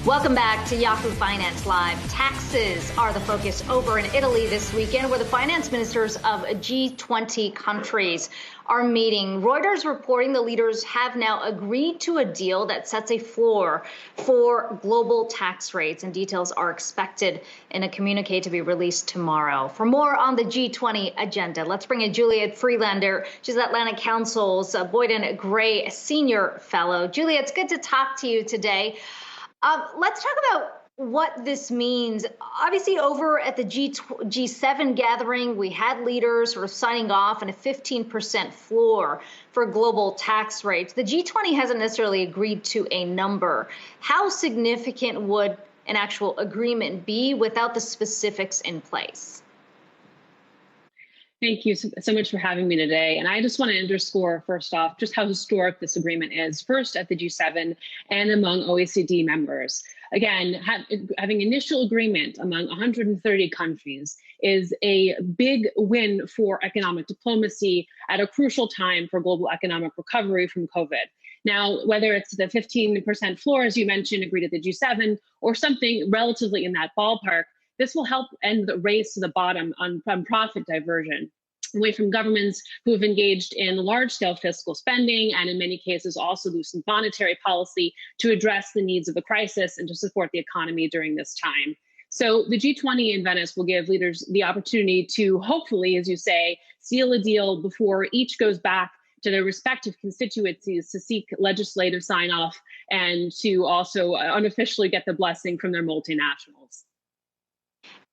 Welcome back to Yahoo Finance Live. Taxes are the focus over in Italy this weekend, where the finance ministers of G20 countries are meeting. Reuters reporting the leaders have now agreed to a deal that sets a floor for global tax rates, and details are expected in a communique to be released tomorrow. For more on the G20 agenda, let's bring in Juliet Friedlander. She's Atlantic Council's Boyden Gray Senior Fellow. Juliet, it's good to talk to you today. Let's talk about what this means. Obviously, over at the G7 gathering, we had leaders sort of signing off on a 15% floor for global tax rates. The G20 hasn't necessarily agreed to a number. How significant would an actual agreement be without the specifics in place? Thank you so much for having me today. And I just want to underscore, first off, just how historic this agreement is, first at the G7 and among OECD members. Again, having initial agreement among 130 countries is a big win for economic diplomacy at a crucial time for global economic recovery from COVID. Now, whether it's the 15% floor, as you mentioned, agreed at the G7, or something relatively in that ballpark, this will help end the race to the bottom on profit diversion away from governments who have engaged in large-scale fiscal spending and in many cases also loosened monetary policy to address the needs of the crisis and to support the economy during this time. So the G20 in Venice will give leaders the opportunity to hopefully, as you say, seal a deal before each goes back to their respective constituencies to seek legislative sign-off and to also unofficially get the blessing from their multinationals.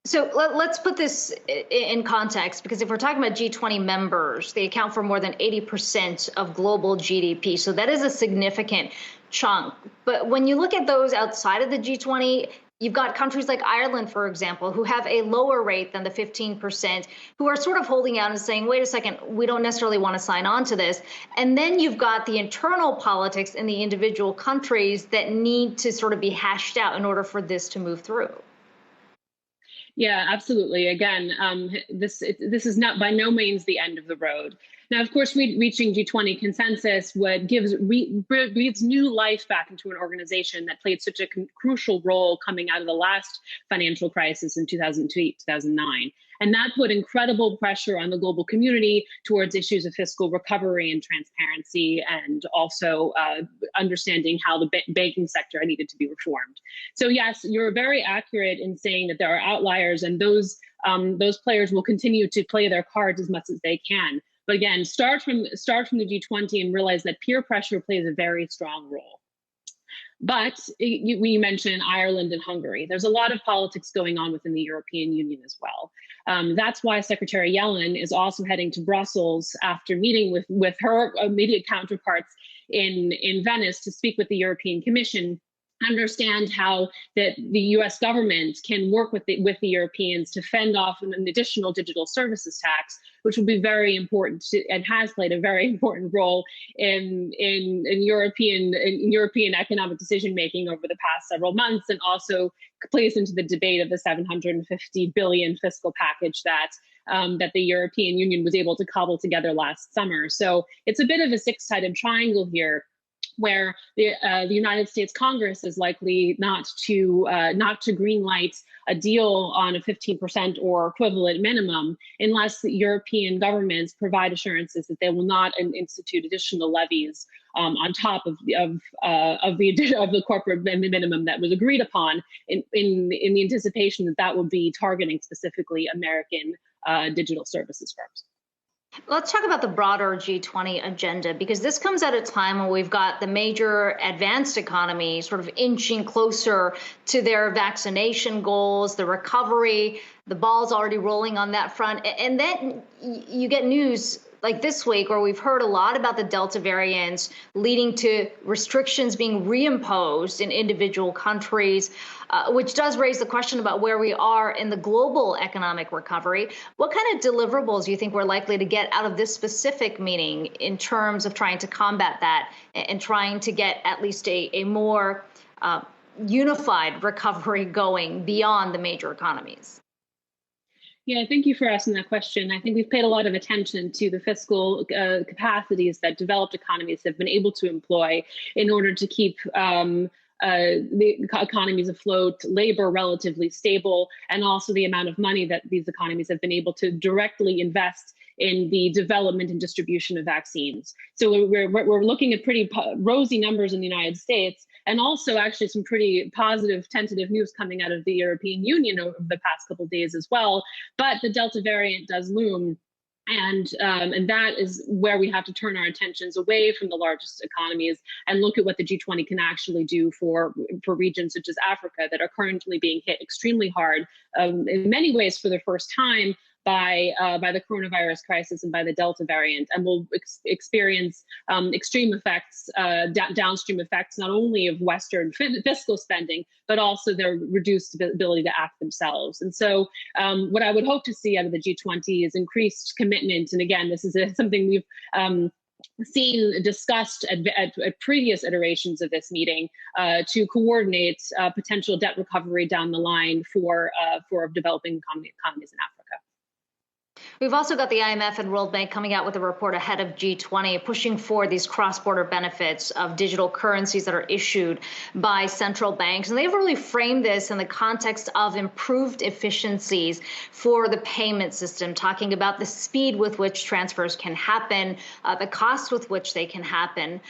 So let's put this in context, because if we're talking about G20 members, they account for more than 80% of global GDP. So that is a significant chunk. But when you look at those outside of the G20, you've got countries like Ireland, for example, who have a lower rate than the 15%, who are sort of holding out and saying, wait a second, we don't necessarily want to sign on to this. And then you've got the internal politics in the individual countries that need to sort of be hashed out in order for this to move through. Yeah, absolutely. Again, this is not by no means the end of the road. Now, of course, reaching G20 consensus breathes new life back into an organization that played such a crucial role coming out of the last financial crisis in 2008, 2009. And that put incredible pressure on the global community towards issues of fiscal recovery and transparency, and also understanding how the banking sector needed to be reformed. So yes, you're very accurate in saying that there are outliers, and those players will continue to play their cards as much as they can. But again, start from the G20 and realize that peer pressure plays a very strong role. But we mentioned Ireland and Hungary. There's a lot of politics going on within the European Union as well. That's why Secretary Yellen is also heading to Brussels after meeting with her immediate counterparts in Venice to speak with the European Commission, understand how that the U.S. government can work with the Europeans to fend off an additional digital services tax, which will be very important and has played a very important role in European economic decision making over the past several months, and also plays into the debate of the 750 billion fiscal package that the European Union was able to cobble together last summer. So it's a bit of a six-sided triangle here, where the United States Congress is likely not to greenlight a deal on a 15% or equivalent minimum unless the European governments provide assurances that they will not institute additional levies on top of the corporate minimum that was agreed upon in the anticipation that will be targeting specifically American digital services firms. Let's talk about the broader G20 agenda, because this comes at a time when we've got the major advanced economies sort of inching closer to their vaccination goals, the recovery, the ball's already rolling on that front. And then you get news like this week where we've heard a lot about the Delta variant leading to restrictions being reimposed in individual countries, which does raise the question about where we are in the global economic recovery. What kind of deliverables do you think we're likely to get out of this specific meeting in terms of trying to combat that and trying to get at least a more unified recovery going beyond the major economies? Yeah, thank you for asking that question. I think we've paid a lot of attention to the fiscal capacities that developed economies have been able to employ in order to keep the economies afloat, labor relatively stable, and also the amount of money that these economies have been able to directly invest in the development and distribution of vaccines. So we're looking at pretty rosy numbers in the United States, and also actually some pretty positive tentative news coming out of the European Union over the past couple of days as well. But the Delta variant does loom. And that is where we have to turn our attentions away from the largest economies and look at what the G20 can actually do for regions such as Africa that are currently being hit extremely hard, in many ways for the first time, by the coronavirus crisis and by the Delta variant, and will experience extreme effects, downstream effects, not only of Western fiscal spending, but also their reduced ability to act themselves. And so what I would hope to see out of the G20 is increased commitment. And again, this is something we've discussed at previous iterations of this meeting, to coordinate potential debt recovery down the line for developing economies in Africa. We've also got the IMF and World Bank coming out with a report ahead of G20, pushing for these cross-border benefits of digital currencies that are issued by central banks. And they've really framed this in the context of improved efficiencies for the payment system, talking about the speed with which transfers can happen, the cost with which they can happen.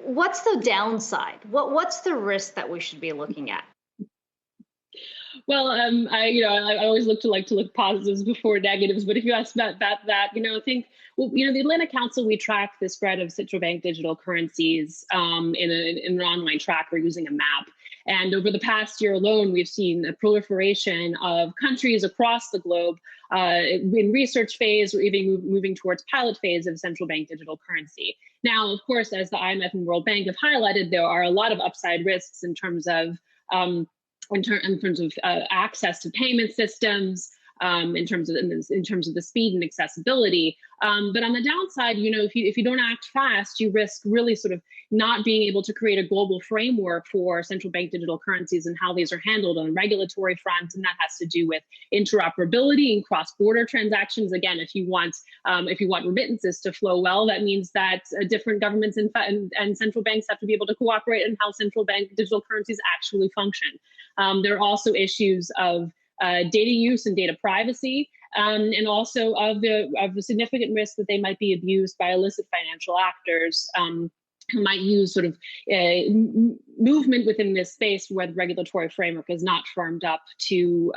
What's the downside? What's the risk that we should be looking at? Well, I always look positives before negatives. But if you ask about that, I think, the Atlantic Council, we track the spread of central bank digital currencies in an online tracker using a map. And over the past year alone, we've seen a proliferation of countries across the globe in research phase, or even moving towards pilot phase of central bank digital currency. Now, of course, as the IMF and World Bank have highlighted, there are a lot of upside risks in terms of access to payment systems, in terms of the speed and accessibility. But on the downside, if you don't act fast, you risk really sort of not being able to create a global framework for central bank digital currencies and how these are handled on the regulatory front. And that has to do with interoperability and cross-border transactions. Again, if you want remittances to flow well, that means that different governments and central banks have to be able to cooperate in how central bank digital currencies actually function. There are also issues of data use and data privacy, and also of the significant risk that they might be abused by illicit financial actors who might use sort of movement within this space where the regulatory framework is not firmed up to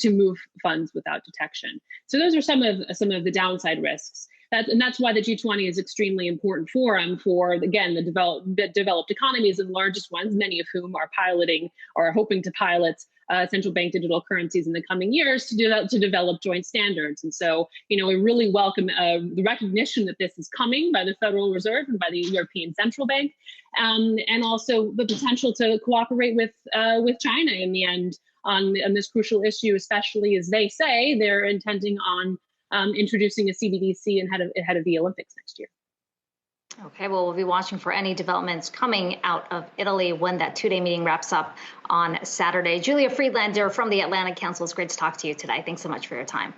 move funds without detection. So those are some of the downside risks. And that's why the G20 is extremely important forum for, again, the developed economies and largest ones, many of whom are piloting or are hoping to pilot central bank digital currencies in the coming years to develop joint standards. And so, we really welcome the recognition that this is coming by the Federal Reserve and by the European Central Bank, and also the potential to cooperate with China in the end on this crucial issue, especially as they say they're intending on introducing a CBDC ahead of the Olympics next year. Okay, well, we'll be watching for any developments coming out of Italy when that two-day meeting wraps up on Saturday. Julia Friedlander from the Atlantic Council, it's great to talk to you today. Thanks so much for your time.